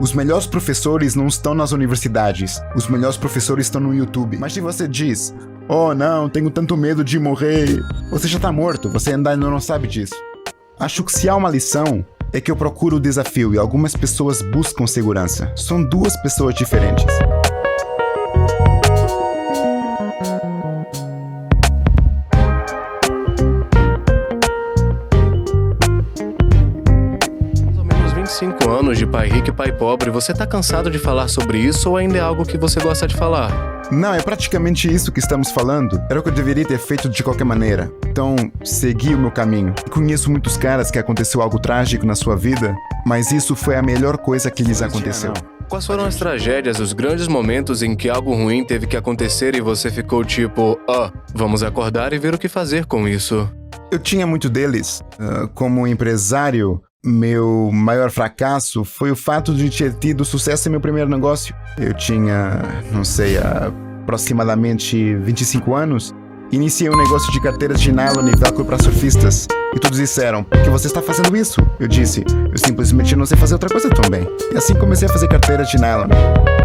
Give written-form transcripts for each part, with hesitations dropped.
Os melhores professores não estão nas universidades. Os melhores professores estão no YouTube. Mas se você diz, oh não, tenho tanto medo de morrer, você já tá morto, você ainda não sabe disso. Acho que se há uma lição, é que eu procuro o desafio e algumas pessoas buscam segurança. São duas pessoas diferentes. Mais ou menos 25 anos de pai rico e pai pobre, você tá cansado de falar sobre isso ou ainda é algo que você gosta de falar? Não, é praticamente isso que estamos falando. Era o que eu deveria ter feito de qualquer maneira. Então, segui o meu caminho. Conheço muitos caras que aconteceu algo trágico na sua vida, mas isso foi a melhor coisa que lhes aconteceu. Quais foram as tragédias, os grandes momentos em que algo ruim teve que acontecer e você ficou tipo, vamos acordar e ver o que fazer com isso? Eu tinha muito deles. Como empresário, meu maior fracasso foi o fato de ter tido sucesso em meu primeiro negócio. Eu tinha, aproximadamente 25 anos. Iniciei um negócio de carteiras de nylon e velcro para surfistas. E todos disseram, por que você está fazendo isso? Eu disse, eu simplesmente não sei fazer outra coisa também. E assim comecei a fazer carteiras de nylon.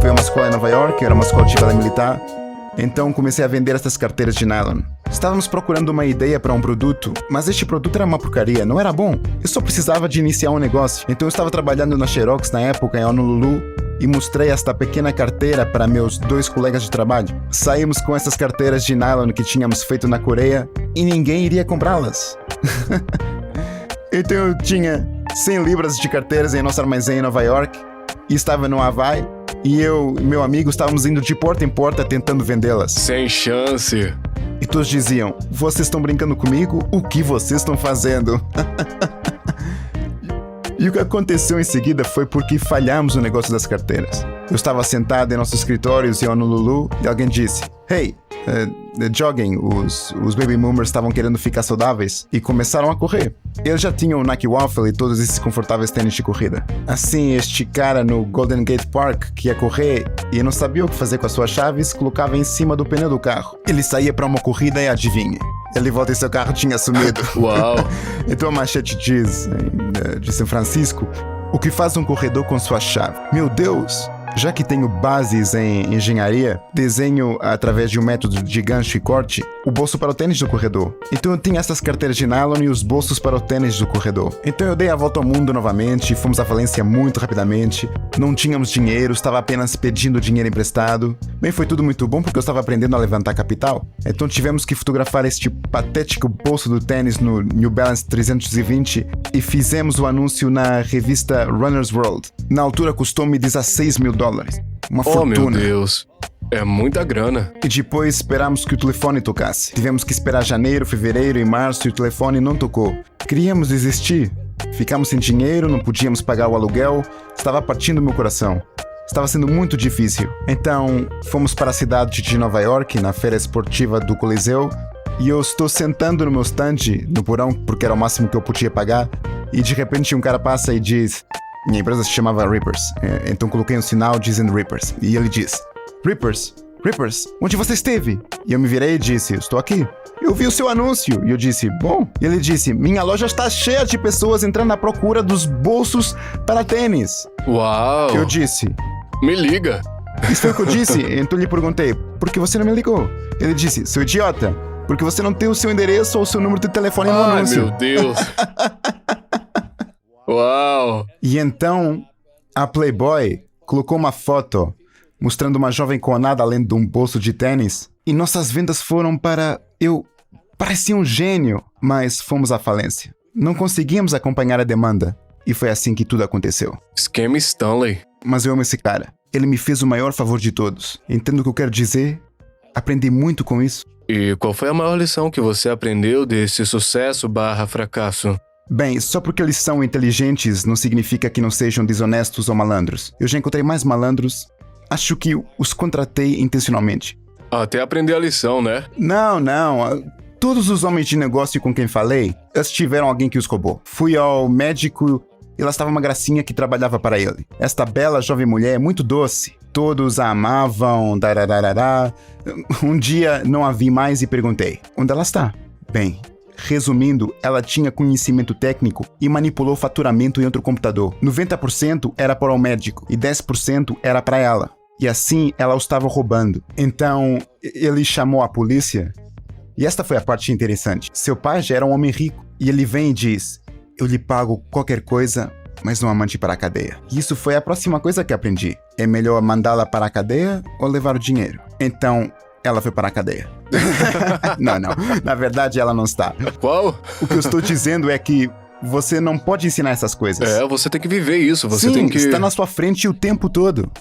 Fui a uma escola em Nova York, era uma escola de vela militar. Então comecei a vender essas carteiras de nylon. Estávamos procurando uma ideia para um produto, mas este produto era uma porcaria, não era bom. Eu só precisava de iniciar um negócio. Então eu estava trabalhando na Xerox na época em Honolulu e mostrei esta pequena carteira para meus 2 colegas de trabalho. Saímos com essas carteiras de nylon que tínhamos feito na Coreia e ninguém iria comprá-las. Então eu tinha 100 libras de carteiras em nosso armazém em Nova York e estava no Havaí. E eu e meu amigo estávamos indo de porta em porta tentando vendê-las. Sem chance. E todos diziam, vocês estão brincando comigo? O que vocês estão fazendo? E o que aconteceu em seguida foi porque falhamos no negócio das carteiras. Eu estava sentado em nossos escritórios em Honolulu e alguém disse, hey, jogging, os baby boomers estavam querendo ficar saudáveis e começaram a correr. Eles já tinham o Nike Waffle e todos esses confortáveis tênis de corrida. Assim, este cara no Golden Gate Park que ia correr e não sabia o que fazer com as suas chaves, colocava em cima do pneu do carro. Ele saía para uma corrida e adivinhe, ele volta e seu carro tinha sumido. Uau! Então a manchete diz, de São Francisco, o que faz um corredor com sua chave? Meu Deus! Já que tenho bases em engenharia, desenho através de um método de gancho e corte o bolso para o tênis do corredor. Então eu tinha essas carteiras de nylon e os bolsos para o tênis do corredor. Então eu dei a volta ao mundo novamente, fomos à falência muito rapidamente, não tínhamos dinheiro, estava apenas pedindo dinheiro emprestado. Bem, foi tudo muito bom porque eu estava aprendendo a levantar capital. Então tivemos que fotografar este patético bolso do tênis no New Balance 320 e fizemos o anúncio na revista Runner's World. Na altura custou-me $16 mil. Uma fortuna. Oh, meu Deus. É muita grana. E depois esperamos que o telefone tocasse. Tivemos que esperar janeiro, fevereiro e março e o telefone não tocou. Queríamos desistir. Ficamos sem dinheiro, não podíamos pagar o aluguel. Estava partindo meu coração. Estava sendo muito difícil. Então, fomos para a cidade de Nova York, na feira esportiva do Coliseu. E eu estou sentando no meu stand, no porão, porque era o máximo que eu podia pagar. E de repente um cara passa e diz... Minha empresa se chamava Rippers, então coloquei um sinal dizendo Rippers. E ele diz, Rippers, onde você esteve? E eu me virei e disse, estou aqui. Eu vi o seu anúncio. E eu disse, bom. E ele disse, minha loja está cheia de pessoas entrando à procura dos bolsos para tênis. Uau! Eu disse, me liga. Isso foi o que eu disse. Então lhe perguntei, por que você não me ligou? Ele disse, seu idiota, porque você não tem o seu endereço ou o seu número de telefone no anúncio. Ai, meu Deus. Uau! E então, a Playboy colocou uma foto mostrando uma jovem conada além de um bolso de tênis. E nossas vendas foram para... Eu parecia um gênio, mas fomos à falência. Não conseguíamos acompanhar a demanda. E foi assim que tudo aconteceu. Esquema Stanley. Mas eu amo esse cara. Ele me fez o maior favor de todos. Entendo o que eu quero dizer. Aprendi muito com isso. E qual foi a maior lição que você aprendeu desse sucesso/fracasso? Bem, só porque eles são inteligentes não significa que não sejam desonestos ou malandros. Eu já encontrei mais malandros. Acho que os contratei intencionalmente. Até aprender a lição, né? Não. Todos os homens de negócio com quem falei, eles tiveram alguém que os roubou. Fui ao médico e lá estava uma gracinha que trabalhava para ele. Esta bela jovem mulher é muito doce. Todos a amavam, darararará. Um dia não a vi mais e perguntei, onde ela está? Bem... Resumindo, ela tinha conhecimento técnico e manipulou o faturamento em outro computador. 90% era para o médico e 10% era para ela. E assim ela o estava roubando. Então, ele chamou a polícia. E esta foi a parte interessante. Seu pai já era um homem rico. E ele vem e diz: eu lhe pago qualquer coisa, mas não a mande para a cadeia. E isso foi a próxima coisa que aprendi. É melhor mandá-la para a cadeia ou levar o dinheiro? Então, ela foi para a cadeia. Não. Na verdade, ela não está. Qual? O que eu estou dizendo é que você não pode ensinar essas coisas. Você tem que viver isso. Você Sim, tem que... está na sua frente o tempo todo.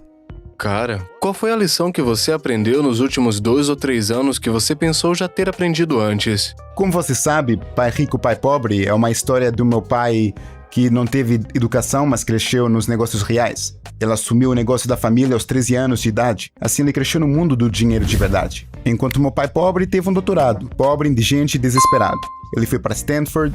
Cara, qual foi a lição que você aprendeu nos últimos 2 ou 3 anos que você pensou já ter aprendido antes? Como você sabe, Pai Rico, Pai Pobre é uma história do meu pai que não teve educação, mas cresceu nos negócios reais. Ele assumiu o negócio da família aos 13 anos de idade. Assim ele cresceu no mundo do dinheiro de verdade. Enquanto meu pai pobre teve um doutorado. Pobre, indigente e desesperado. Ele foi para Stanford,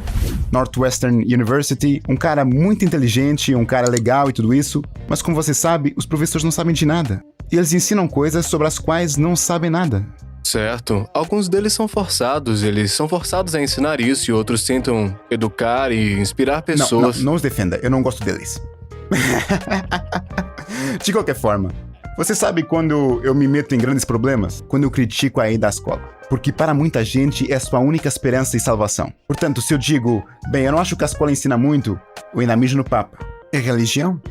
Northwestern University, um cara muito inteligente, um cara legal e tudo isso. Mas como você sabe, os professores não sabem de nada. E eles ensinam coisas sobre as quais não sabem nada. Certo. Alguns deles são forçados. Eles são forçados a ensinar isso e outros tentam educar e inspirar pessoas. Não os defenda. Eu não gosto deles. De qualquer forma, você sabe quando eu me meto em grandes problemas? Quando eu critico a ida à escola. Porque para muita gente é a sua única esperança e salvação. Portanto, se eu digo, bem, eu não acho que a escola ensina muito, eu ainda mijo no Papa. É religião?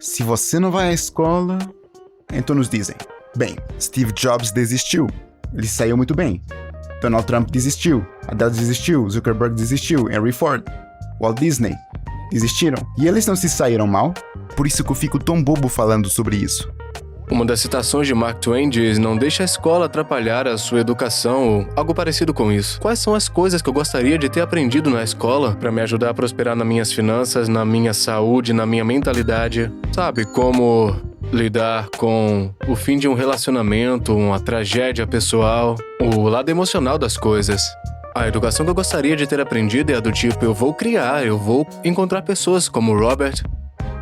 Se você não vai à escola, então nos dizem. Bem, Steve Jobs desistiu. Ele saiu muito bem. Donald Trump desistiu. Adele desistiu. Zuckerberg desistiu. Henry Ford. Walt Disney. Desistiram. E eles não se saíram mal? Por isso que eu fico tão bobo falando sobre isso. Uma das citações de Mark Twain diz: não deixe a escola atrapalhar a sua educação ou algo parecido com isso. Quais são as coisas que eu gostaria de ter aprendido na escola para me ajudar a prosperar nas minhas finanças, na minha saúde, na minha mentalidade? Sabe, como lidar com o fim de um relacionamento, uma tragédia pessoal, o lado emocional das coisas. A educação que eu gostaria de ter aprendido é a do tipo: eu vou encontrar pessoas como o Robert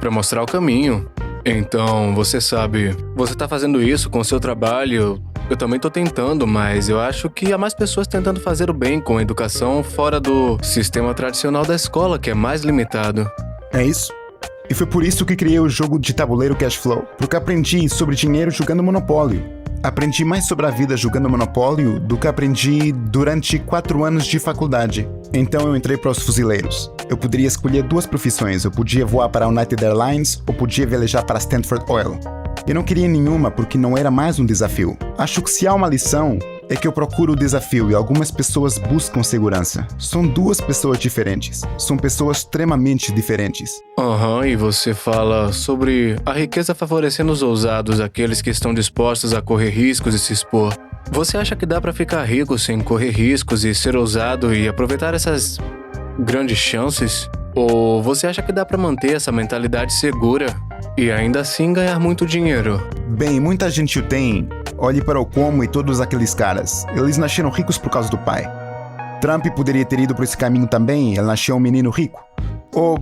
para mostrar o caminho. Então, você sabe, você tá fazendo isso com o seu trabalho, eu também tô tentando, mas eu acho que há mais pessoas tentando fazer o bem com a educação fora do sistema tradicional da escola, que é mais limitado. É isso. E foi por isso que criei o jogo de tabuleiro Cashflow, porque aprendi sobre dinheiro jogando Monopólio. Aprendi mais sobre a vida jogando Monopólio do que aprendi durante 4 anos de faculdade. Então eu entrei para os fuzileiros. Eu poderia escolher 2 profissões. Eu podia voar para a United Airlines ou podia velejar para Stanford Oil. Eu não queria nenhuma porque não era mais um desafio. Acho que se há uma lição, é que eu procuro o desafio e algumas pessoas buscam segurança. São 2 pessoas diferentes. São pessoas extremamente diferentes. E você fala sobre a riqueza favorecendo os ousados, aqueles que estão dispostos a correr riscos e se expor. Você acha que dá pra ficar rico sem correr riscos e ser ousado e aproveitar essas grandes chances? Ou você acha que dá pra manter essa mentalidade segura e ainda assim ganhar muito dinheiro? Bem, muita gente o tem. Olhe para o Cuomo e todos aqueles caras. Eles nasceram ricos por causa do pai. Trump poderia ter ido por esse caminho também. Ele nasceu um menino rico. Ou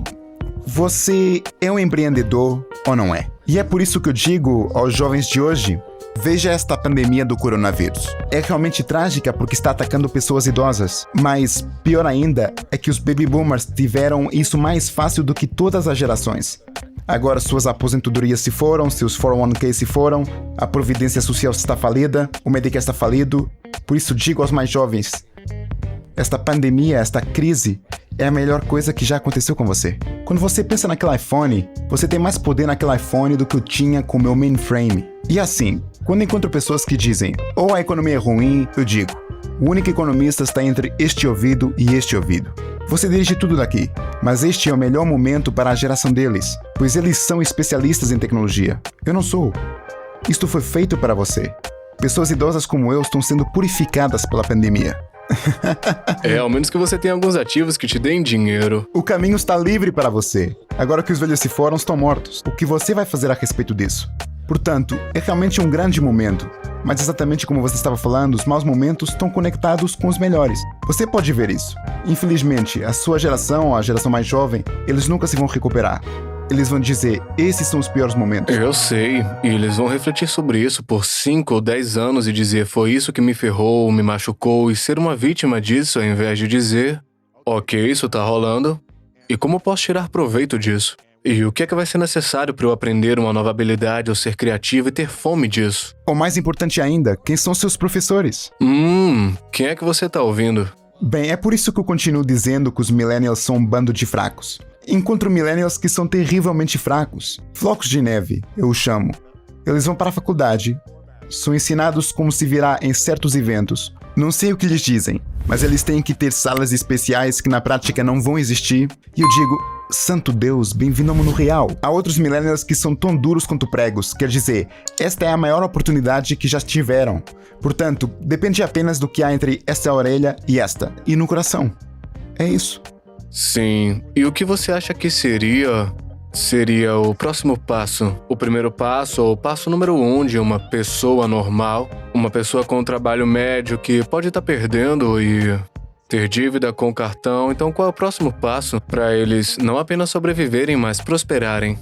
você é um empreendedor ou não é? E é por isso que eu digo aos jovens de hoje: veja esta pandemia do coronavírus. É realmente trágica porque está atacando pessoas idosas. Mas pior ainda é que os baby boomers tiveram isso mais fácil do que todas as gerações. Agora suas aposentadorias se foram, seus 401k se foram, a Previdência Social está falida, o Medicare está falido. Por isso digo aos mais jovens: esta pandemia, esta crise, é a melhor coisa que já aconteceu com você. Quando você pensa naquele iPhone, você tem mais poder naquele iPhone do que eu tinha com o meu mainframe. E assim, quando encontro pessoas que dizem, ou a economia é ruim, eu digo, o único economista está entre este ouvido e este ouvido. Você dirige tudo daqui, mas este é o melhor momento para a geração deles, pois eles são especialistas em tecnologia. Eu não sou. Isto foi feito para você. Pessoas idosas como eu estão sendo purificadas pela pandemia. Ao menos que você tenha alguns ativos que te deem dinheiro. O caminho está livre para você. Agora que os velhos se foram, estão mortos. O que você vai fazer a respeito disso? Portanto, é realmente um grande momento. Mas exatamente como você estava falando, os maus momentos estão conectados com os melhores. Você pode ver isso. Infelizmente, a sua geração, a geração mais jovem, eles nunca se vão recuperar. Eles vão dizer, esses são os piores momentos. Eu sei, e eles vão refletir sobre isso por 5 ou 10 anos e dizer, foi isso que me ferrou, me machucou, e ser uma vítima disso ao invés de dizer, Ok, isso tá rolando. E como posso tirar proveito disso? E o que é que vai ser necessário para eu aprender uma nova habilidade ou ser criativo e ter fome disso? Ou mais importante ainda, quem são seus professores? Quem é que você tá ouvindo? Bem, é por isso que eu continuo dizendo que os millennials são um bando de fracos. Encontro millennials que são terrivelmente fracos. Flocos de neve, eu os chamo. Eles vão para a faculdade, são ensinados como se virar em certos eventos. Não sei o que lhes dizem, mas eles têm que ter salas especiais que na prática não vão existir. E eu digo, santo Deus, bem-vindo ao mundo real. Há outros millennials que são tão duros quanto pregos, quer dizer, esta é a maior oportunidade que já tiveram. Portanto, depende apenas do que há entre esta orelha e esta, e no coração. É isso. Sim, e o que você acha que seria o próximo passo? O primeiro passo, ou o passo número 1 de uma pessoa normal, uma pessoa com um trabalho médio que pode estar perdendo e ter dívida com o cartão. Então qual é o próximo passo para eles não apenas sobreviverem, mas prosperarem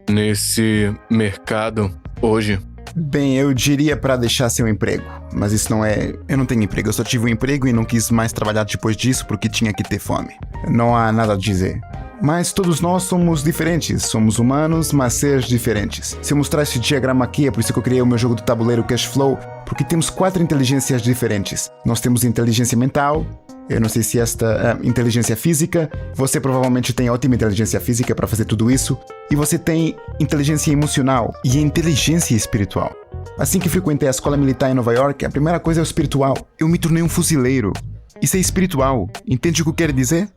nesse mercado hoje? Bem, eu diria para deixar seu emprego, mas isso não é... Eu não tenho emprego, eu só tive um emprego e não quis mais trabalhar depois disso porque tinha que ter fome. Não há nada a dizer. Mas todos nós somos diferentes, somos humanos, mas seres diferentes. Se eu mostrar esse diagrama aqui, é por isso que eu criei o meu jogo do tabuleiro Cashflow, porque temos 4 inteligências diferentes. Nós temos inteligência mental, eu não sei se esta inteligência física, você provavelmente tem ótima inteligência física para fazer tudo isso, e você tem inteligência emocional e inteligência espiritual. Assim que frequentei a escola militar em Nova York, a primeira coisa é o espiritual. Eu me tornei um fuzileiro. Isso é espiritual. Entende o que eu quero dizer?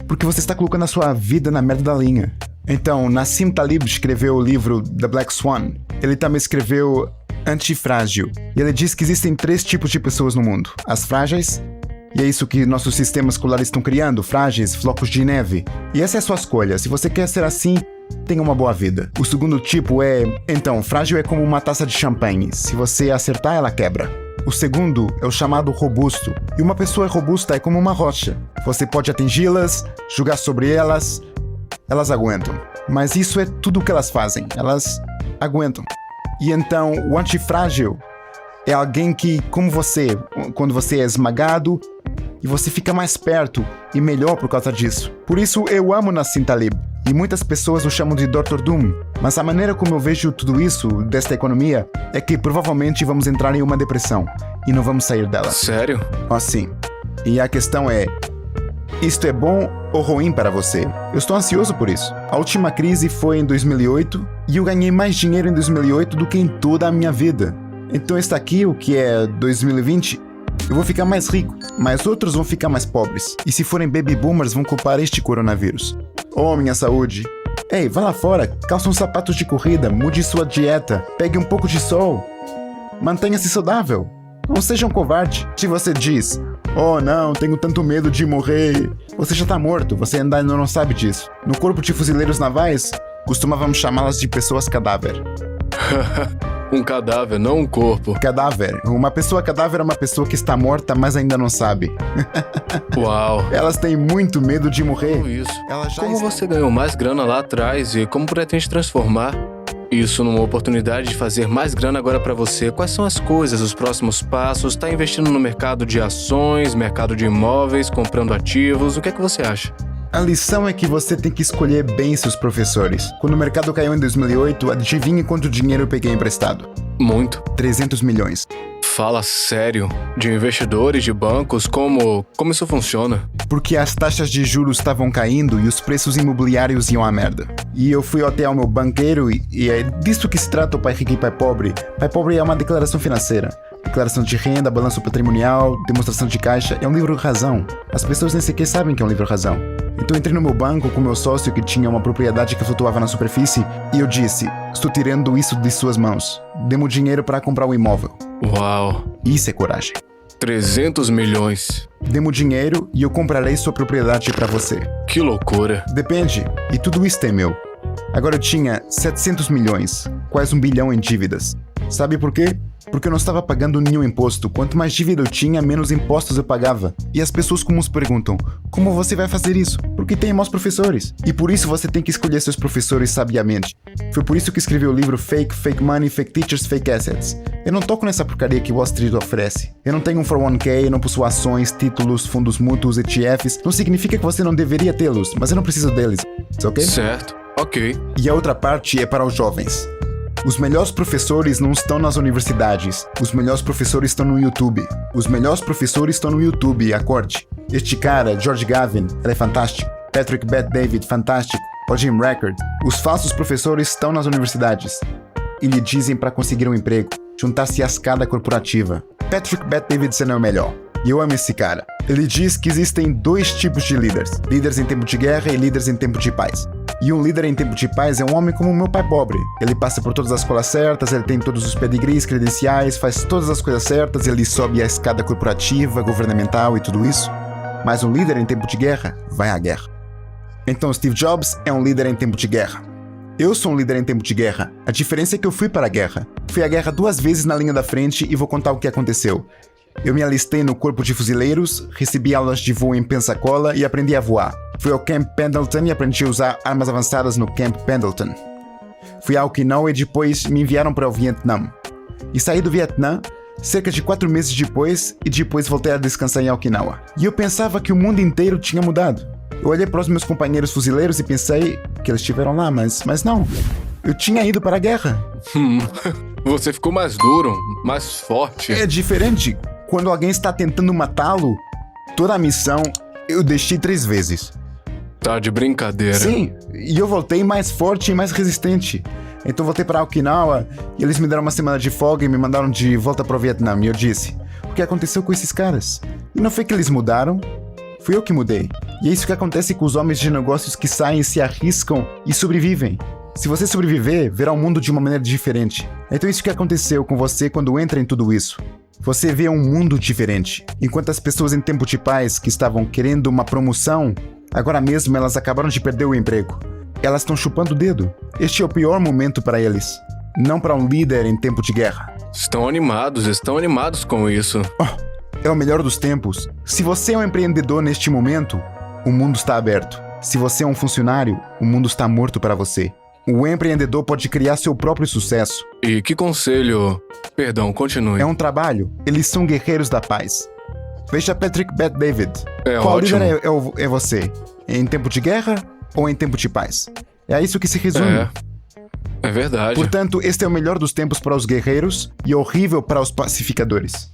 Porque você está colocando a sua vida na merda da linha. Então, Nassim Taleb escreveu o livro The Black Swan. Ele também escreveu Antifrágil. E ele diz que existem 3 tipos de pessoas no mundo. As frágeis, e é isso que nossos sistemas escolares estão criando, frágeis, flocos de neve. E essa é a sua escolha. Se você quer ser assim, tenha uma boa vida. O segundo tipo é... Então, frágil é como uma taça de champanhe. Se você acertar, ela quebra. O segundo é o chamado robusto. E uma pessoa robusta é como uma rocha. Você pode atingi-las, jogar sobre elas, elas aguentam. Mas isso é tudo o que elas fazem. Elas aguentam. E então, o antifrágil é alguém que, como você, quando você é esmagado, e você fica mais perto e melhor por causa disso. Por isso eu amo Nassim Taleb, e muitas pessoas o chamam de Dr. Doom. Mas a maneira como eu vejo tudo isso, desta economia, é que provavelmente vamos entrar em uma depressão, e não vamos sair dela. Sério? Sim. E a questão é, isto é bom ou ruim para você? Eu estou ansioso por isso. A última crise foi em 2008, e eu ganhei mais dinheiro em 2008 do que em toda a minha vida. Então está aqui, o que é 2020, eu vou ficar mais rico, mas outros vão ficar mais pobres. E se forem baby boomers, vão culpar este coronavírus. Oh, minha saúde. Ei, vá lá fora, calça uns sapatos de corrida, mude sua dieta, pegue um pouco de sol. Mantenha-se saudável. Não seja um covarde. Se você diz, oh não, tenho tanto medo de morrer, você já tá morto, você ainda não sabe disso. No corpo de fuzileiros navais, costumávamos chamá-las de pessoas cadáver. Um cadáver, não um corpo. Cadáver. Uma pessoa cadáver é uma pessoa que está morta, mas ainda não sabe. Uau. Elas têm muito medo de morrer. Isso. Como você ganhou mais grana lá atrás e como pretende transformar isso numa oportunidade de fazer mais grana agora pra você? Quais são as coisas, os próximos passos? Tá investindo no mercado de ações, mercado de imóveis, comprando ativos? O que é que você acha? A lição é que você tem que escolher bem seus professores. Quando o mercado caiu em 2008, adivinhe quanto dinheiro eu peguei emprestado? Muito. 300 milhões. Fala sério? De investidores, de bancos? Como isso funciona? Porque as taxas de juros estavam caindo e os preços imobiliários iam à merda. E eu fui até ao meu banqueiro e é disso que se trata o Pai Rico e Pai Pobre. Pai Pobre é uma declaração financeira. Declaração de renda, balanço patrimonial, demonstração de caixa, é um livro razão. As pessoas nem sequer sabem que é um livro razão. Então entrei no meu banco com meu sócio que tinha uma propriedade que flutuava na superfície e eu disse, estou tirando isso de suas mãos. Dê-me dinheiro para comprar o imóvel. Uau. Isso é coragem. 300 milhões. Dê-me dinheiro e eu comprarei sua propriedade para você. Que loucura. Depende. E tudo isso é meu. Agora eu tinha 700 milhões, quase 1 bilhão em dívidas. Sabe por quê? Porque eu não estava pagando nenhum imposto. Quanto mais dívida eu tinha, menos impostos eu pagava. E as pessoas comuns perguntam, como você vai fazer isso? Porque porque tem maus professores. E por isso você tem que escolher seus professores sabiamente. Foi por isso que escrevi o livro Fake Money, Fake Teachers, Fake Assets. Eu não toco nessa porcaria que Wall Street oferece. Eu não tenho um 401k, eu não possuo ações, títulos, fundos mútuos, ETFs. Não significa que você não deveria tê-los, mas eu não preciso deles, ok? Certo, ok. E a outra parte é para os jovens. Os melhores professores não estão nas universidades. Os melhores professores estão no YouTube. Os melhores professores estão no YouTube, acorde. Este cara, George Gavin, ele é fantástico. Patrick Bet-David, fantástico. O Jim Record. Os falsos professores estão nas universidades. E lhe dizem para conseguir um emprego, juntar-se à escada corporativa. Patrick Bet-Davidson é o melhor. E eu amo esse cara. Ele diz que existem 2 tipos de líderes. Líderes em tempo de guerra e líderes em tempo de paz. E um líder em tempo de paz é um homem como meu pai pobre. Ele passa por todas as escolas certas, ele tem todos os pedigrees, credenciais, faz todas as coisas certas, ele sobe a escada corporativa, governamental e tudo isso. Mas um líder em tempo de guerra vai à guerra. Então Steve Jobs é um líder em tempo de guerra. Eu sou um líder em tempo de guerra. A diferença é que eu fui para a guerra. Fui à guerra 2 vezes na linha da frente e vou contar o que aconteceu. Eu me alistei no corpo de fuzileiros, recebi aulas de voo em Pensacola e aprendi a voar. Fui ao Camp Pendleton e aprendi a usar armas avançadas no Camp Pendleton. Fui a Okinawa e depois me enviaram para o Vietnã. E saí do Vietnã cerca de 4 meses depois e depois voltei a descansar em Okinawa. E eu pensava que o mundo inteiro tinha mudado. Eu olhei para os meus companheiros fuzileiros e pensei que eles estiveram lá, mas não. Eu tinha ido para a guerra. Você ficou mais duro, mais forte. É diferente. Quando alguém está tentando matá-lo, toda a missão eu deixei 3 vezes. Tá de brincadeira. Sim, e eu voltei mais forte e mais resistente. Então voltei para Okinawa e eles me deram uma semana de folga e me mandaram de volta para o Vietnã. E eu disse, o que aconteceu com esses caras? E não foi que eles mudaram, fui eu que mudei. E é isso que acontece com os homens de negócios que saem, se arriscam e sobrevivem. Se você sobreviver, verá o mundo de uma maneira diferente. Então isso que aconteceu com você quando entra em tudo isso. Você vê um mundo diferente. Enquanto as pessoas em tempo de paz que estavam querendo uma promoção, agora mesmo elas acabaram de perder o emprego. Elas estão chupando o dedo. Este é o pior momento para eles. Não para um líder em tempo de guerra. Estão animados com isso. É o melhor dos tempos. Se você é um empreendedor neste momento, o mundo está aberto. Se você é um funcionário, o mundo está morto para você. O empreendedor pode criar seu próprio sucesso. E que conselho... Perdão, continue. É um trabalho. Eles são guerreiros da paz. Veja Patrick Bet-David. Qual ótimo. líder é você? Em tempo de guerra ou em tempo de paz? É a isso que se resume. É verdade. Portanto, este é o melhor dos tempos para os guerreiros e horrível para os pacificadores.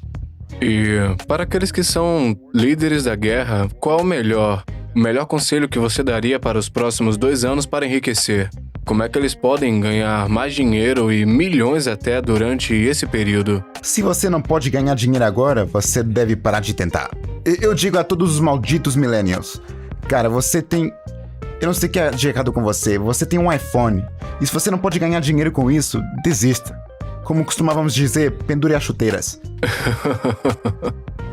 E para aqueles que são líderes da guerra, qual o melhor conselho que você daria para os próximos 2 anos para enriquecer? Como é que eles podem ganhar mais dinheiro e milhões até durante esse período? Se você não pode ganhar dinheiro agora, você deve parar de tentar. Eu digo a todos os malditos millennials. Cara, você tem... Eu não sei o que é de errado com você. Você tem um iPhone. E se você não pode ganhar dinheiro com isso, desista. Como costumávamos dizer, pendure as chuteiras.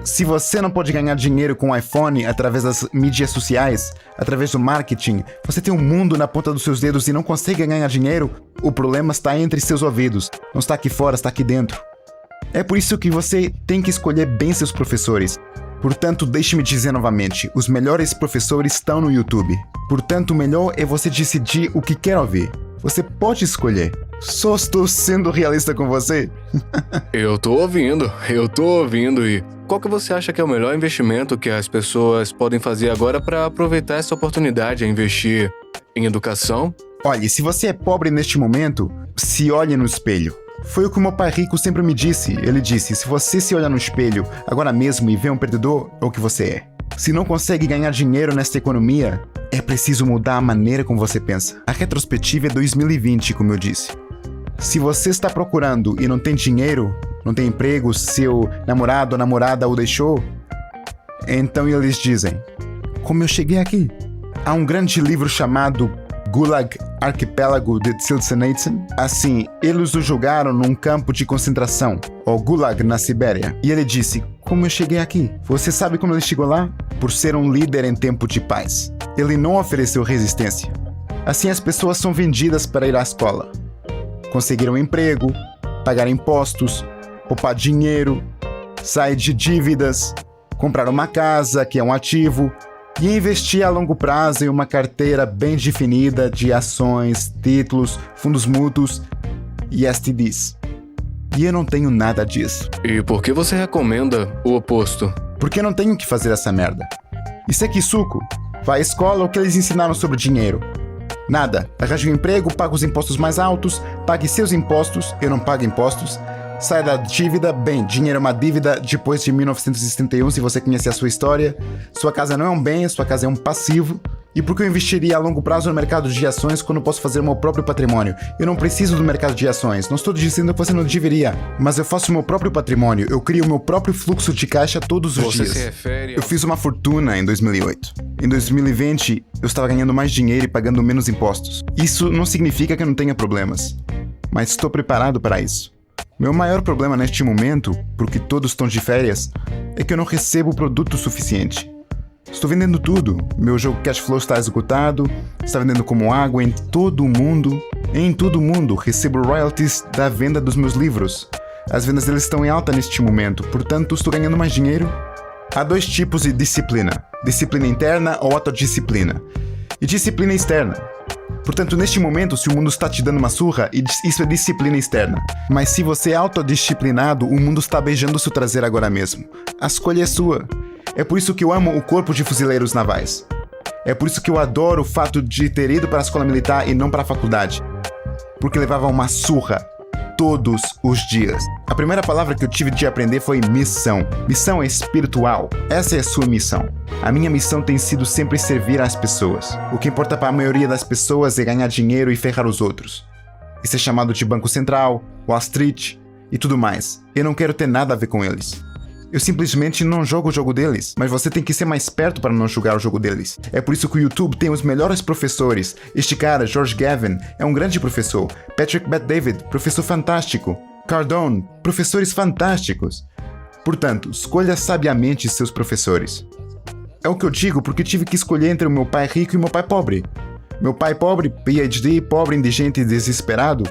Se você não pode ganhar dinheiro com o iPhone através das mídias sociais, através do marketing, você tem um mundo na ponta dos seus dedos e não consegue ganhar dinheiro, o problema está entre seus ouvidos. Não está aqui fora, está aqui dentro. É por isso que você tem que escolher bem seus professores. Portanto, deixe-me dizer novamente, os melhores professores estão no YouTube. Portanto, o melhor é você decidir o que quer ouvir. Você pode escolher. Só estou sendo realista com você. Eu tô ouvindo e... Qual que você acha que é o melhor investimento que as pessoas podem fazer agora para aproveitar essa oportunidade a investir em educação? Olhe, se você é pobre neste momento, se olhe no espelho. Foi o que o meu pai rico sempre me disse. Ele disse, se você se olhar no espelho agora mesmo e ver um perdedor, é o que você é. Se não consegue ganhar dinheiro nesta economia, é preciso mudar a maneira como você pensa. A retrospectiva é 2020, como eu disse. Se você está procurando e não tem dinheiro, não tem emprego, seu namorado ou namorada o deixou, então eles dizem, como eu cheguei aqui? Há um grande livro chamado Gulag Arquipélago de Solzhenitsyn. Assim, eles o jogaram num campo de concentração, ou Gulag na Sibéria. E ele disse, como eu cheguei aqui? Você sabe como ele chegou lá? Por ser um líder em tempo de paz. Ele não ofereceu resistência. Assim as pessoas são vendidas para ir à escola. Conseguir um emprego, pagar impostos, poupar dinheiro, sair de dívidas, comprar uma casa, que é um ativo, e investir a longo prazo em uma carteira bem definida de ações, títulos, fundos mútuos e STDs. E eu não tenho nada disso. E por que você recomenda o oposto? Porque eu não tenho que fazer essa merda. Isso é Kisuko. Vai à escola, o que eles ensinaram sobre dinheiro? Nada. Arranje um emprego, paga os impostos mais altos, pague seus impostos, eu não pago impostos. Sai da dívida, bem, dinheiro é uma dívida depois de 1971, se você conhece a sua história. Sua casa não é um bem, sua casa é um passivo. E por que eu investiria a longo prazo no mercado de ações quando posso fazer o meu próprio patrimônio? Eu não preciso do mercado de ações, não estou dizendo que você não deveria, mas eu faço o meu próprio patrimônio, eu crio o meu próprio fluxo de caixa todos os dias. Você se refere ao... Eu fiz uma fortuna em 2008. Em 2020, eu estava ganhando mais dinheiro e pagando menos impostos. Isso não significa que eu não tenha problemas, mas estou preparado para isso. Meu maior problema neste momento, porque todos estão de férias, é que eu não recebo produto suficiente. Estou vendendo tudo. Meu jogo Cash Flow está esgotado, está vendendo como água em todo o mundo. Em todo o mundo, recebo royalties da venda dos meus livros. As vendas deles estão em alta neste momento, portanto estou ganhando mais dinheiro. Há dois tipos de disciplina: disciplina interna ou autodisciplina. E disciplina externa. Portanto, neste momento, se o mundo está te dando uma surra, isso é disciplina externa. Mas se você é autodisciplinado, o mundo está beijando seu traseiro agora mesmo. A escolha é sua. É por isso que eu amo o Corpo de Fuzileiros Navais. É por isso que eu adoro o fato de ter ido para a escola militar e não para a faculdade. Porque levava uma surra todos os dias. A primeira palavra que eu tive de aprender foi missão. Missão é espiritual. Essa é a sua missão. A minha missão tem sido sempre servir às pessoas. O que importa para a maioria das pessoas é ganhar dinheiro e ferrar os outros. Isso é chamado de Banco Central, Wall Street e tudo mais. Eu não quero ter nada a ver com eles. Eu simplesmente não jogo o jogo deles, mas você tem que ser mais esperto para não jogar o jogo deles. É por isso que o YouTube tem os melhores professores. Este cara, George Gavin, é um grande professor. Patrick Bet-David, professor fantástico. Cardone, professores fantásticos. Portanto, escolha sabiamente seus professores. É o que eu digo porque tive que escolher entre o meu pai rico e o meu pai pobre. Meu pai pobre, PhD, pobre, indigente e desesperado.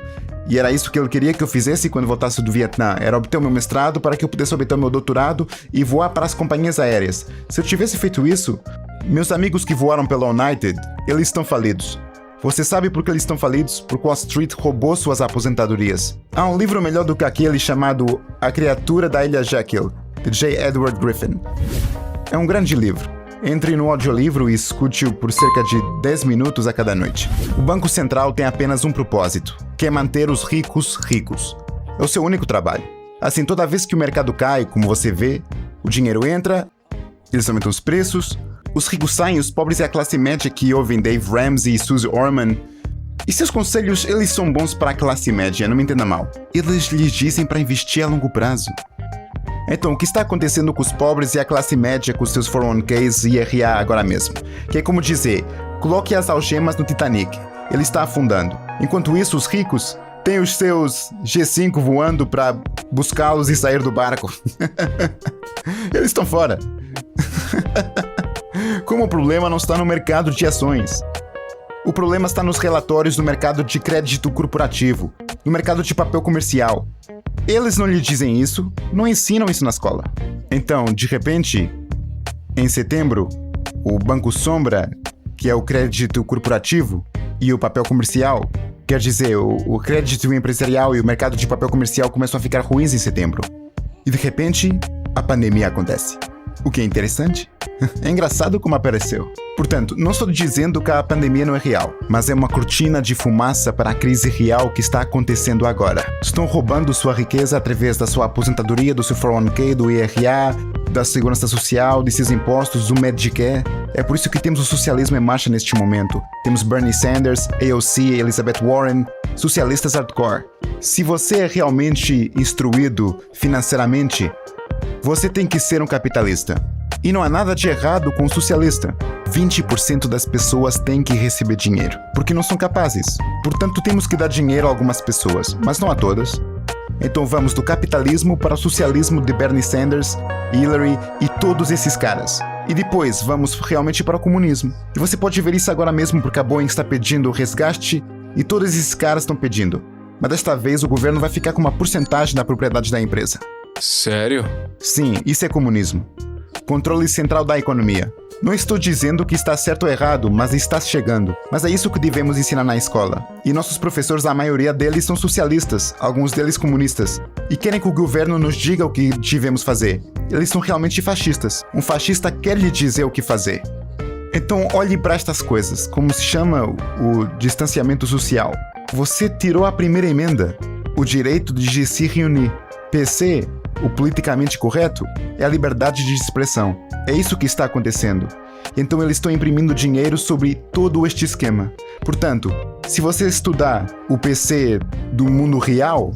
E era isso que ele queria que eu fizesse quando voltasse do Vietnã. Era obter o meu mestrado para que eu pudesse obter o meu doutorado e voar para as companhias aéreas. Se eu tivesse feito isso, meus amigos que voaram pela United, eles estão falidos. Você sabe por que eles estão falidos? Porque Wall Street roubou suas aposentadorias. Há um livro melhor do que aquele chamado A Criatura da Ilha Jekyll, de J. Edward Griffin. É um grande livro. Entre no audiolivro e escute-o por cerca de 10 minutos a cada noite. O Banco Central tem apenas um propósito, que é manter os ricos ricos. É o seu único trabalho. Assim, toda vez que o mercado cai, como você vê, o dinheiro entra, eles aumentam os preços, os ricos saem, os pobres é a classe média que ouvem Dave Ramsey e Suze Orman. E seus conselhos, eles são bons para a classe média, não me entenda mal. Eles lhes dizem para investir a longo prazo. Então, o que está acontecendo com os pobres e a classe média com seus 401ks e IRA agora mesmo? Que é como dizer, coloque as algemas no Titanic, ele está afundando. Enquanto isso, os ricos têm os seus G5 voando para buscá-los e sair do barco. Eles estão fora. Como o problema não está no mercado de ações. O problema está nos relatórios do mercado de crédito corporativo, no mercado de papel comercial. Eles não lhe dizem isso, não ensinam isso na escola. Então, de repente, em setembro, o Banco Sombra, que é o crédito corporativo, e o papel comercial, quer dizer, o crédito empresarial e o mercado de papel comercial começam a ficar ruins em setembro. E de repente, a pandemia acontece. O que é interessante? É engraçado como apareceu. Portanto, não estou dizendo que a pandemia não é real, mas é uma cortina de fumaça para a crise real que está acontecendo agora. Estão roubando sua riqueza através da sua aposentadoria, do seu 401k, do IRA, da segurança social, de seus impostos, do Medicare. É por isso que temos o socialismo em marcha neste momento. Temos Bernie Sanders, AOC, Elizabeth Warren, socialistas hardcore. Se você é realmente instruído financeiramente, você tem que ser um capitalista. E não há nada de errado com o socialista. 20% das pessoas têm que receber dinheiro, porque não são capazes. Portanto, temos que dar dinheiro a algumas pessoas, mas não a todas. Então vamos do capitalismo para o socialismo de Bernie Sanders, Hillary e todos esses caras. E depois vamos realmente para o comunismo. E você pode ver isso agora mesmo porque a Boeing está pedindo o resgate e todos esses caras estão pedindo. Mas desta vez o governo vai ficar com uma porcentagem da propriedade da empresa. Sério? Sim, isso é comunismo. Controle central da economia. Não estou dizendo que está certo ou errado, mas está chegando. Mas é isso que devemos ensinar na escola. E nossos professores, a maioria deles são socialistas, alguns deles comunistas, e querem que o governo nos diga o que devemos fazer. Eles são realmente fascistas. Um fascista quer lhe dizer o que fazer. Então olhe para estas coisas, como se chama o distanciamento social. Você tirou a primeira emenda, o direito de se reunir. PC, o politicamente correto, é a liberdade de expressão. É isso que está acontecendo. Então eles estão imprimindo dinheiro sobre todo este esquema. Portanto, se você estudar o PC do mundo real,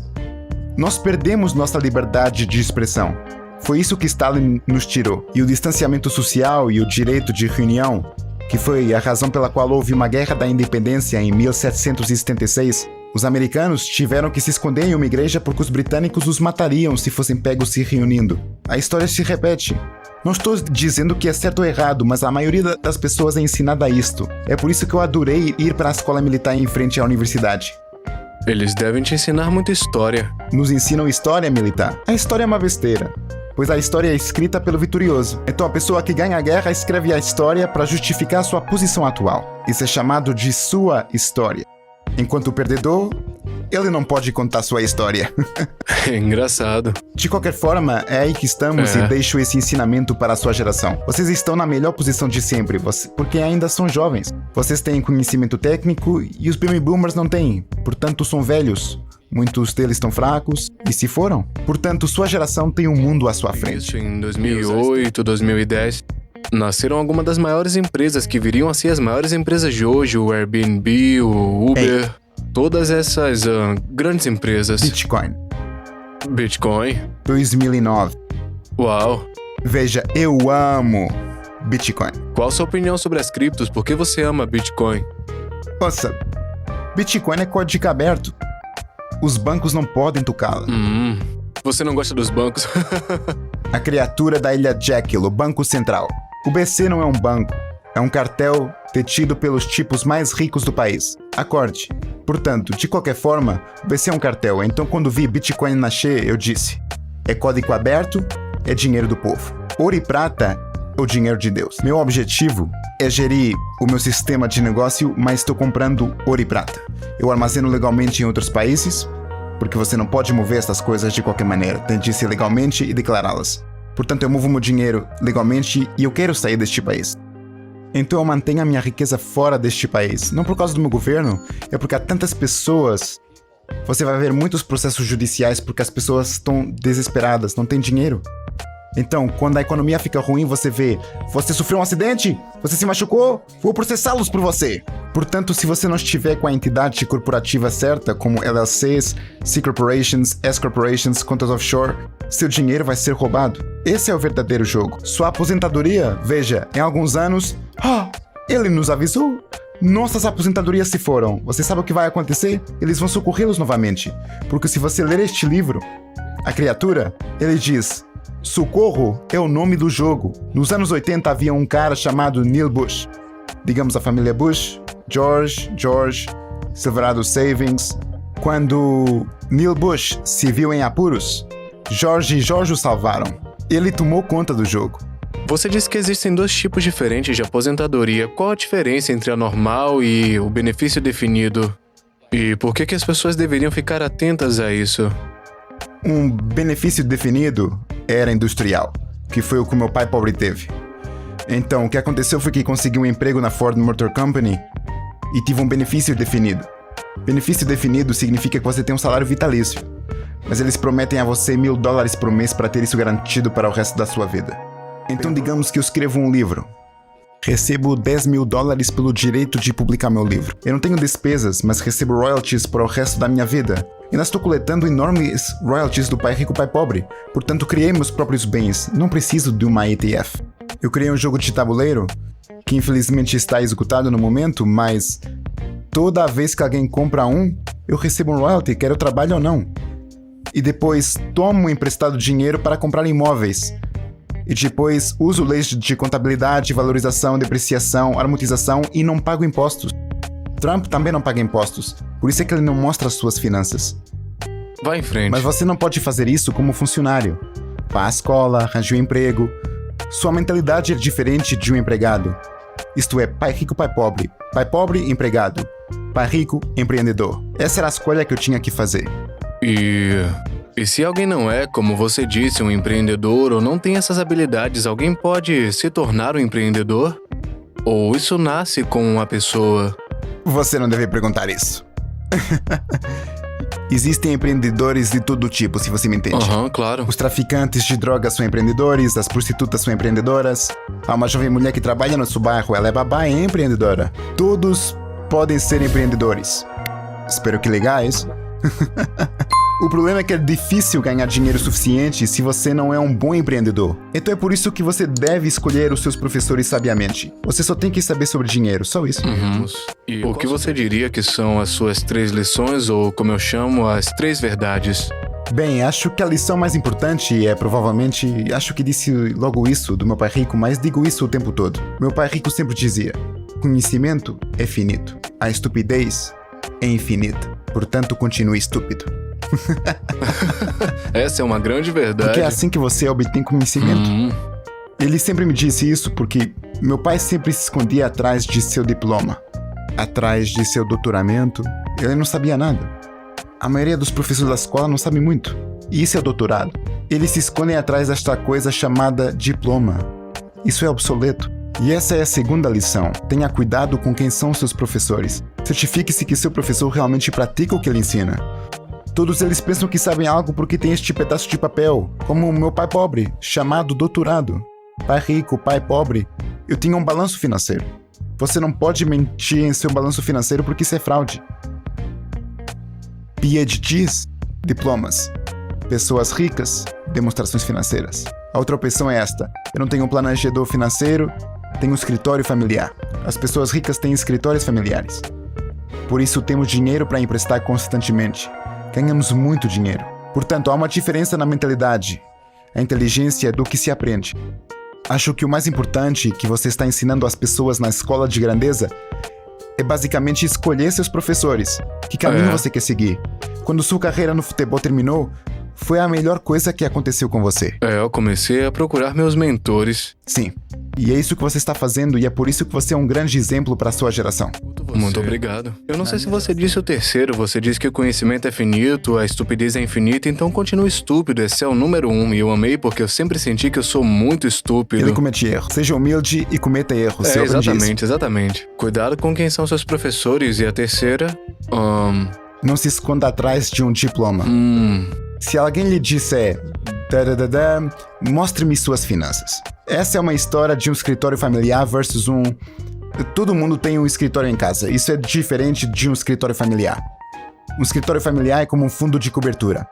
nós perdemos nossa liberdade de expressão. Foi isso que Stalin nos tirou. E o distanciamento social e o direito de reunião, que foi a razão pela qual houve uma guerra da independência em 1776, os americanos tiveram que se esconder em uma igreja porque os britânicos os matariam se fossem pegos se reunindo. A história se repete. Não estou dizendo que é certo ou errado, mas a maioria das pessoas é ensinada isto. É por isso que eu adorei ir para a escola militar em frente à universidade. Eles devem te ensinar muita história. Nos ensinam história militar. A história é uma besteira, pois a história é escrita pelo vitorioso. Então a pessoa que ganha a guerra escreve a história para justificar sua posição atual. Isso é chamado de sua história. Enquanto o perdedor, ele não pode contar sua história. É engraçado. De qualquer forma, é aí que estamos e deixo esse ensinamento para a sua geração. Vocês estão na melhor posição de sempre, porque ainda são jovens. Vocês têm conhecimento técnico e os baby boomers não têm. Portanto, são velhos. Muitos deles estão fracos e se foram. Portanto, sua geração tem um mundo à sua frente. Isso em 2008, 2010... nasceram algumas das maiores empresas que viriam a ser as maiores empresas de hoje, o Airbnb, o Uber, todas essas grandes empresas. Bitcoin. 2009. Uau. Veja, eu amo Bitcoin. Qual a sua opinião sobre as criptos? Por que você ama Bitcoin? Nossa, Bitcoin é código aberto. Os bancos não podem tocá-la. Você não gosta dos bancos? A criatura da Ilha Jekyll, o Banco Central. O BC não é um banco, é um cartel detido pelos tipos mais ricos do país. Acorde. Portanto, de qualquer forma, o BC é um cartel, então quando vi Bitcoin nascer, eu disse: é código aberto, é dinheiro do povo. Ouro e prata é o dinheiro de Deus. Meu objetivo é gerir o meu sistema de negócio, mas estou comprando ouro e prata. Eu armazeno legalmente em outros países, porque você não pode mover essas coisas de qualquer maneira, tem de ser legalmente e declará-las. Portanto, eu movo meu dinheiro legalmente e eu quero sair deste país. Então eu mantenho a minha riqueza fora deste país. Não por causa do meu governo, é porque há tantas pessoas. Você vai ver muitos processos judiciais porque as pessoas estão desesperadas, não têm dinheiro. Então, quando a economia fica ruim, você vê: você sofreu um acidente? Você se machucou? Vou processá-los por você. Portanto, se você não estiver com a entidade corporativa certa, como LLCs, C Corporations, S Corporations, contas offshore, seu dinheiro vai ser roubado. Esse é o verdadeiro jogo. Sua aposentadoria, veja, em alguns anos... ele nos avisou. Nossas aposentadorias se foram. Você sabe o que vai acontecer? Eles vão socorrê-los novamente. Porque se você ler este livro, A Criatura, ele diz: socorro é o nome do jogo. Nos anos 80 havia um cara chamado Neil Bush. Digamos a família Bush, George, Silverado Savings. Quando Neil Bush se viu em apuros, George e George o salvaram. Ele tomou conta do jogo. Você disse que existem dois tipos diferentes de aposentadoria. Qual a diferença entre a normal e o benefício definido? E por que as pessoas deveriam ficar atentas a isso? Um benefício definido era industrial, que foi o que meu pai pobre teve. Então, o que aconteceu foi que consegui um emprego na Ford Motor Company e tive um benefício definido. Benefício definido significa que você tem um salário vitalício, mas eles prometem a você $1.000 por mês para ter isso garantido para o resto da sua vida. Então, digamos que eu escrevo um livro. Recebo $10.000 pelo direito de publicar meu livro. Eu não tenho despesas, mas recebo royalties para o resto da minha vida. Ainda estou coletando enormes royalties do pai rico, pai pobre. Portanto, criei meus próprios bens. Não preciso de uma ETF. Eu criei um jogo de tabuleiro, que infelizmente está executado no momento, mas toda vez que alguém compra um, eu recebo um royalty, quer eu trabalhe ou não. E depois tomo emprestado dinheiro para comprar imóveis. E depois uso leis de contabilidade, valorização, depreciação, amortização e não pago impostos. Trump também não paga impostos, por isso é que ele não mostra as suas finanças. Vai em frente. Mas você não pode fazer isso como funcionário. Vá à escola, arranje um emprego. Sua mentalidade é diferente de um empregado. Isto é, pai rico, pai pobre, empregado, pai rico, empreendedor. Essa era a escolha que eu tinha que fazer. E se alguém não é, como você disse, um empreendedor ou não tem essas habilidades, alguém pode se tornar um empreendedor? Ou isso nasce com uma pessoa? Você não deve perguntar isso. Existem empreendedores de todo tipo, se você me entende. Claro. Os traficantes de drogas são empreendedores, as prostitutas são empreendedoras. Há uma jovem mulher que trabalha no nosso bairro, ela é babá e é empreendedora. Todos podem ser empreendedores. Espero que legais. O problema é que é difícil ganhar dinheiro suficiente se você não é um bom empreendedor. Então é por isso que você deve escolher os seus professores sabiamente. Você só tem que saber sobre dinheiro, só isso. E o que você diria que são as suas 3 lições, ou como eu chamo, as 3 verdades? Bem, acho que a lição mais importante é provavelmente... Acho que disse logo isso do meu pai rico, mas digo isso o tempo todo. Meu pai rico sempre dizia: conhecimento é finito, a estupidez é infinita. Portanto, continue estúpido. Essa é uma grande verdade. Porque é assim que você obtém conhecimento. Ele sempre me disse isso porque meu pai sempre se escondia atrás de seu diploma, atrás de seu doutoramento. Ele não sabia nada. A maioria dos professores da escola não sabe muito. E isso é o doutorado. Eles se escondem atrás desta coisa chamada diploma. Isso é obsoleto. E essa é a segunda lição. Tenha cuidado com quem são seus professores. Certifique-se que seu professor realmente pratica o que ele ensina. Todos eles pensam que sabem algo porque tem este pedaço de papel, como o meu pai pobre, chamado doutorado. Pai rico, pai pobre. Eu tinha um balanço financeiro. Você não pode mentir em seu balanço financeiro porque isso é fraude. PhDs, diplomas. Pessoas ricas, demonstrações financeiras. A outra opção é esta. Eu não tenho um planejador financeiro, tenho um escritório familiar. As pessoas ricas têm escritórios familiares. Por isso temos dinheiro para emprestar constantemente. Ganhamos muito dinheiro. Portanto, há uma diferença na mentalidade. A inteligência é do que se aprende. Acho que o mais importante que você está ensinando às pessoas na escola de grandeza é basicamente escolher seus professores. Que caminho você quer seguir? Quando sua carreira no futebol terminou, foi a melhor coisa que aconteceu com você. Eu comecei a procurar meus mentores. Sim. E é isso que você está fazendo e é por isso que você é um grande exemplo para a sua geração. Muito obrigado. Eu não sei se você disse o terceiro. Você disse que o conhecimento é finito, a estupidez é infinita, então continue estúpido. Esse é o número 1. E eu amei porque eu sempre senti que eu sou muito estúpido. Ele comete erros. Seja humilde e cometa erros. Exatamente. Cuidado com quem são seus professores. E a terceira... Não se esconda atrás de um diploma. Se alguém lhe disser... Mostre-me suas finanças. Essa é uma história de um escritório familiar versus um... Todo mundo tem um escritório em casa. Isso é diferente de um escritório familiar. Um escritório familiar é como um fundo de cobertura.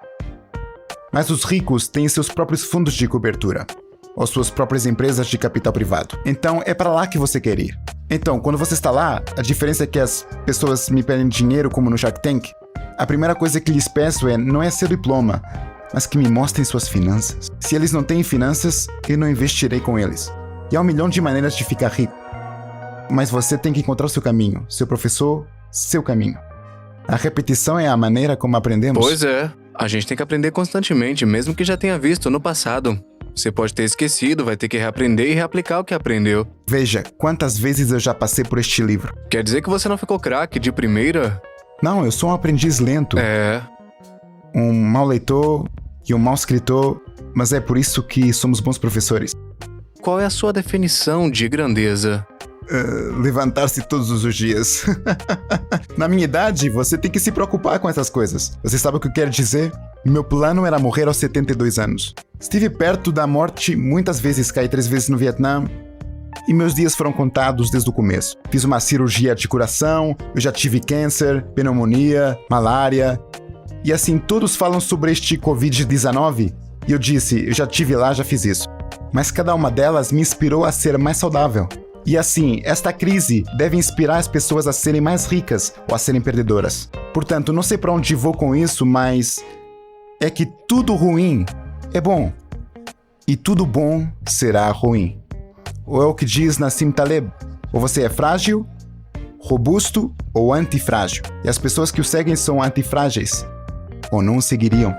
Mas os ricos têm seus próprios fundos de cobertura, ou suas próprias empresas de capital privado. Então, é para lá que você quer ir. Então, quando você está lá, a diferença é que as pessoas me pedem dinheiro, como no Shark Tank. A primeira coisa que lhes peço não é seu diploma, mas que me mostrem suas finanças. Se eles não têm finanças, eu não investirei com eles. E há 1 milhão de maneiras de ficar rico. Mas você tem que encontrar o seu caminho, seu professor, seu caminho. A repetição é a maneira como aprendemos. Pois é. A gente tem que aprender constantemente, mesmo que já tenha visto no passado. Você pode ter esquecido, vai ter que reaprender e reaplicar o que aprendeu. Veja, quantas vezes eu já passei por este livro. Quer dizer que você não ficou craque de primeira? Não, eu sou um aprendiz lento. Um mau leitor e um mau escritor, mas é por isso que somos bons professores. Qual é a sua definição de grandeza? Levantar-se todos os dias. Na minha idade, você tem que se preocupar com essas coisas. Você sabe o que eu quero dizer? Meu plano era morrer aos 72 anos. Estive perto da morte muitas vezes, caí 3 vezes no Vietnã. E meus dias foram contados desde o começo. Fiz uma cirurgia de coração, eu já tive câncer, pneumonia, malária. E assim, todos falam sobre este Covid-19. E eu disse, eu já tive lá, já fiz isso. Mas cada uma delas me inspirou a ser mais saudável. E assim, esta crise deve inspirar as pessoas a serem mais ricas ou a serem perdedoras. Portanto, não sei para onde vou com isso, mas é que tudo ruim é bom. E tudo bom será ruim. Ou é o que diz Nassim Taleb. Ou você é frágil, robusto ou antifrágil. E as pessoas que o seguem são antifrágeis. Ou não o seguiriam.